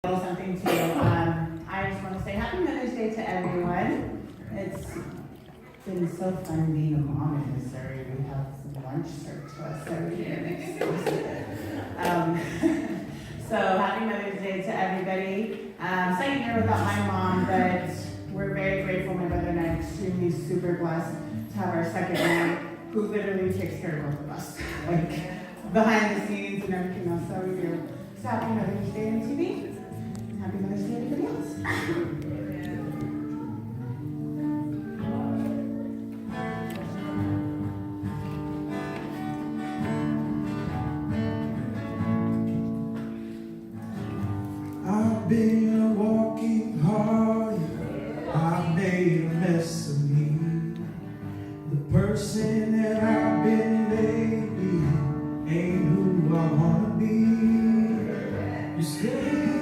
little something too. I just want to say Happy Mother's Day to everyone. It's been so fun being a mom in Missouri. We have lunch served to us every day. So Happy Mother's Day to everybody. Second year without my mom, but we're very grateful. My brother and I are extremely super blessed to have our second mom, who literally takes care of both of us, like behind the scenes and everything else that we do. So Happy Mother's Day, MTV. Happy Mother's Day, everybody else. I've been a walking party. I've made a mess of me. The person that I've been lately ain't who I wanna be. You stay